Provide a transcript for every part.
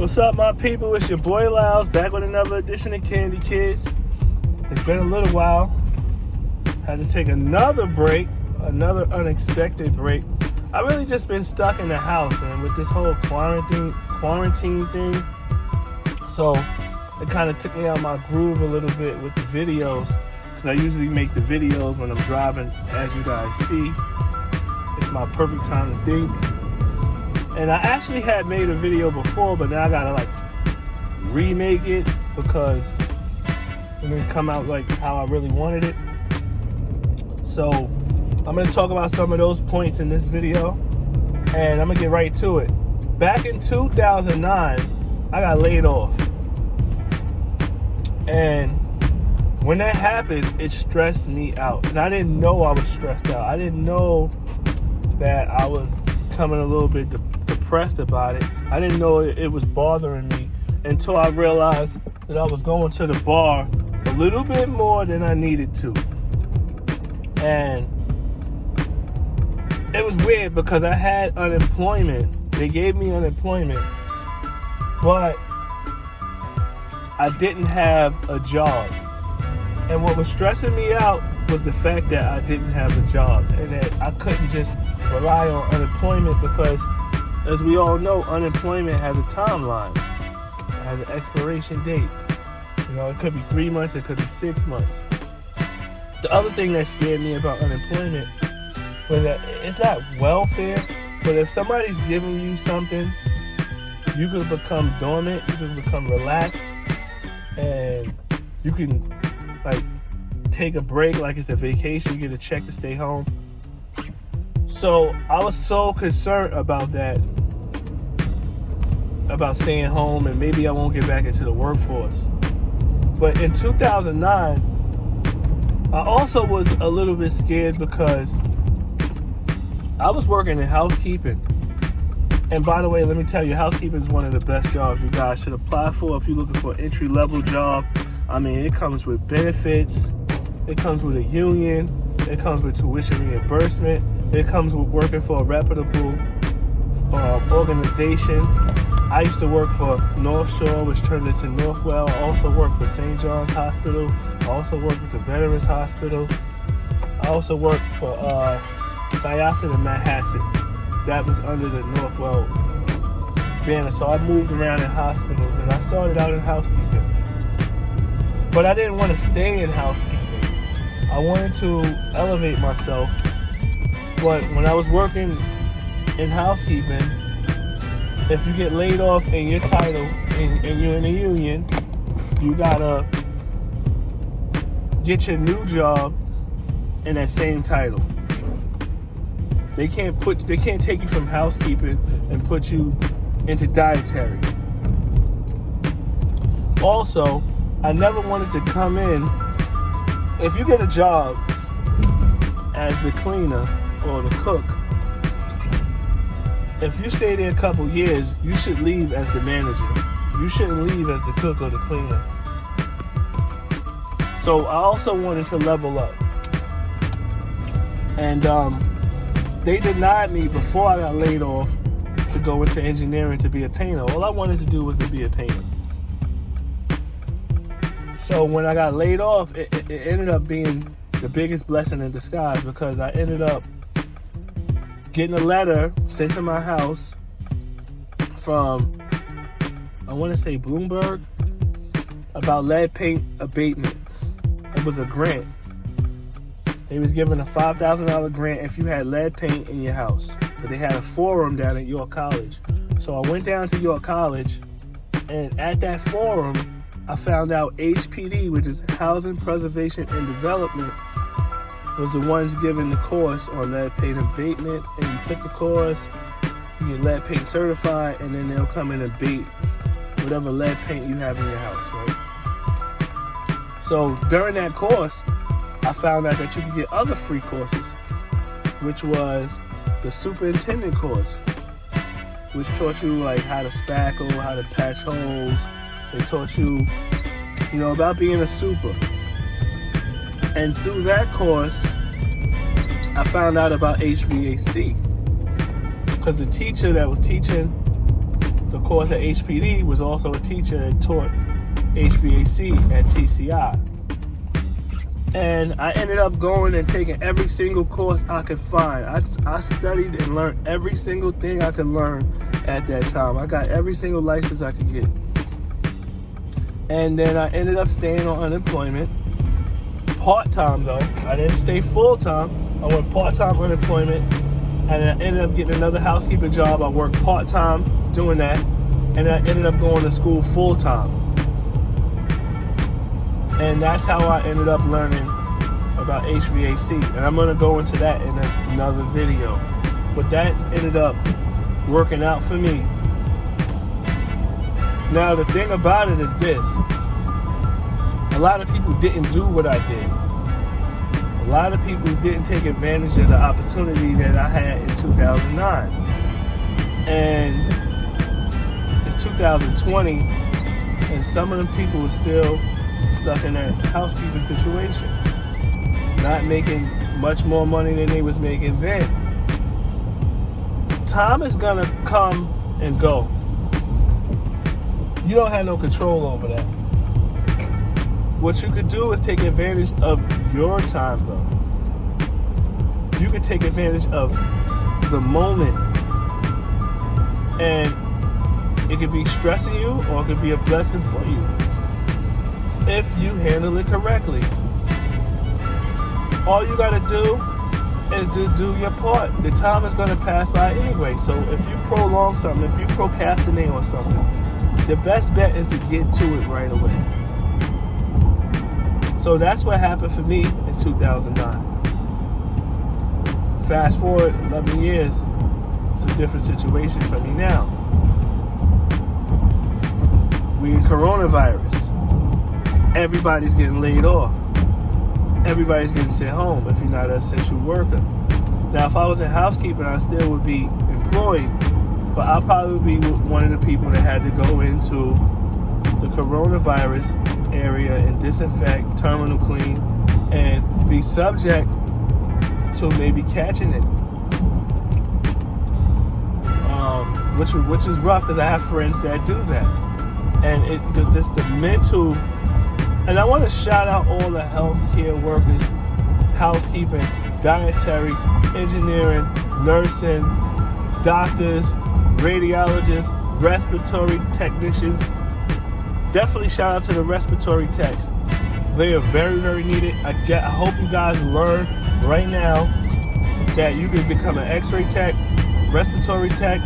What's up, my people? It's your boy Lyles, back with another edition of Candy Kids. It's been a little while. Had to take another break, another unexpected break. I really just been stuck in the house, man, with this whole quarantine thing. So it kind of took me out my groove a little bit with the videos, because I usually make the videos when I'm driving, as you guys see. It's my perfect time to think. And I actually had made a video before, but now I gotta remake it because it didn't come out like how I really wanted it. So I'm gonna talk about some of those points in this video, and I'm gonna get right to it. Back in 2009, I got laid off. And when that happened, it stressed me out. And I didn't know I was stressed out. I didn't know that I was becoming a little bit depressed about it. I didn't know it was bothering me until I realized that I was going to the bar a little bit more than I needed to. And it was weird because I had unemployment. They gave me unemployment, but I didn't have a job. And what was stressing me out was the fact that I didn't have a job and that I couldn't just rely on unemployment because, as we all know, unemployment has a timeline. It has an expiration date. You know, it could be 3 months, it could be 6 months. The other thing that scared me about unemployment was that it's not welfare, but if somebody's giving you something, you can become dormant, you can become relaxed, and you can take a break like it's a vacation, you get a check to stay home. So I was so concerned about that, about staying home and maybe I won't get back into the workforce. But in 2009, I also was a little bit scared because I was working in housekeeping. And by the way, let me tell you, housekeeping is one of the best jobs you guys should apply for if you're looking for an entry-level job. I mean, it comes with benefits, it comes with a union, it comes with tuition reimbursement, it comes with working for a reputable organization. I used to work for North Shore, which turned into Northwell. I also worked for St. John's Hospital. I also worked with the Veterans Hospital. I also worked for Syosset and Manhasset. That was under the Northwell banner. So I moved around in hospitals, and I started out in housekeeping. But I didn't want to stay in housekeeping. I wanted to elevate myself. But when I was working in housekeeping, if you get laid off in your title and you're in a union, you gotta get your new job in that same title. They can't take you from housekeeping and put you into dietary. Also, I never wanted to come in. If you get a job as the cleaner or the cook, if you stay there a couple years, you should leave as the manager. You shouldn't leave as the cook or the cleaner. So I also wanted to level up. And they denied me before I got laid off to go into engineering to be a painter. All I wanted to do was to be a painter. So when I got laid off, it ended up being the biggest blessing in disguise because I ended up getting a letter sent to my house from, I want to say Bloomberg, about lead paint abatement. It was a grant. They was giving a $5,000 grant if you had lead paint in your house. But they had a forum down at York College. So I went down to York College, and at that forum, I found out HPD, which is Housing Preservation and Development, was the ones giving the course on lead paint abatement. And you took the course, you get lead paint certified, and then they'll come and abate whatever lead paint you have in your house, right? So during that course, I found out that you could get other free courses, which was the superintendent course, which taught you how to spackle, how to patch holes. They taught you, about being a super. And through that course, I found out about HVAC. Because the teacher that was teaching the course at HPD was also a teacher that taught HVAC at TCI. And I ended up going and taking every single course I could find. I studied and learned every single thing I could learn at that time. I got every single license I could get. And then I ended up staying on unemployment. Part-time though. I didn't stay full-time. I went part-time unemployment. And I ended up getting another housekeeping job. I worked part-time doing that. And I ended up going to school full-time. And that's how I ended up learning about HVAC. And I'm going to go into that in another video. But that ended up working out for me. Now, the thing about it is this. A lot of people didn't do what I did. A lot of people didn't take advantage of the opportunity that I had in 2009. And it's 2020, and some of them people are still stuck in that housekeeping situation, not making much more money than they was making then. Time is gonna come and go. You don't have no control over that. What you could do is take advantage of your time though. You could take advantage of the moment, and it could be stressing you or it could be a blessing for you if you handle it correctly. All you gotta do is just do your part. The time is gonna pass by anyway. So if you prolong something, if you procrastinate on something, the best bet is to get to it right away. So that's what happened for me in 2009. Fast forward 11 years, it's a different situation for me now. We in coronavirus. Everybody's getting laid off. Everybody's getting sent home if you're not an essential worker. Now, if I was in housekeeping, I still would be employed, but I'll probably be one of the people that had to go into the coronavirus area and disinfect, terminal clean, and be subject to maybe catching it. Which is rough because I have friends that do that. And just the mental. And I want to shout out all the healthcare workers, housekeeping, dietary, engineering, nursing, doctors, radiologists, respiratory technicians. Definitely shout out to the respiratory techs. They are very, very needed. I hope you guys learn right now that you can become an X-ray tech, respiratory tech.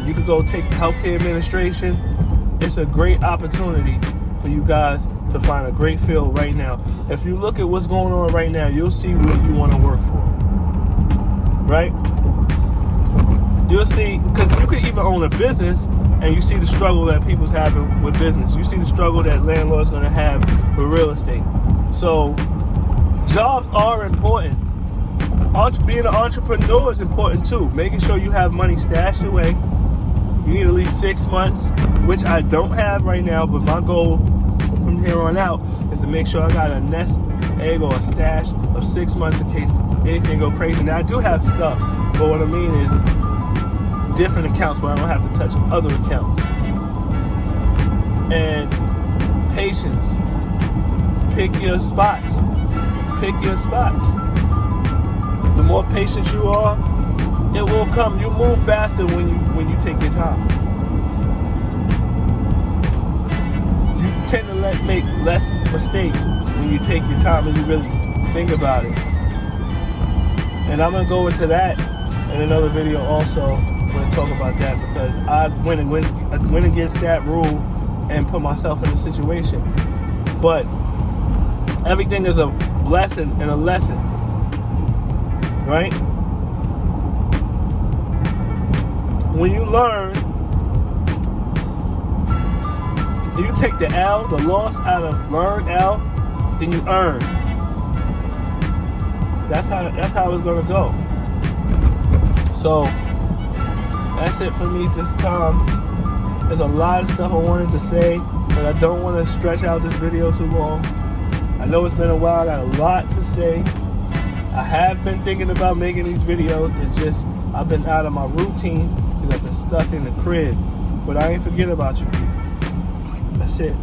You could go take healthcare administration. It's a great opportunity for you guys to find a great field right now. If you look at what's going on right now, you'll see what you want to work for. Right? You'll see, because you could even own a business and you see the struggle that people's having with business. You see the struggle that landlords going to have with real estate. So jobs are important. Being an entrepreneur is important too. Making sure you have money stashed away. You need at least 6 months, which I don't have right now, but my goal from here on out is to make sure I got a nest egg or a stash of 6 months in case anything go crazy. Now I do have stuff, but what I mean is different accounts where I don't have to touch other accounts. And patience. Pick your spots. Pick your spots. The more patient you are, it will come. You move faster when you take your time. You tend to make less mistakes when you take your time and you really think about it. And I'm gonna go into that in another video also. I'm gonna talk about that because I went against that rule and put myself in a situation. But everything is a blessing and a lesson, right? When you learn, you take the L, the loss out of learn L, then you earn. That's how it's gonna go. So that's it for me this time. There's a lot of stuff I wanted to say, but I don't want to stretch out this video too long. I know it's been a while. I got a lot to say. I have been thinking about making these videos. It's just I've been out of my routine because I've and stuck in the crib. But I ain't forget about you. That's it.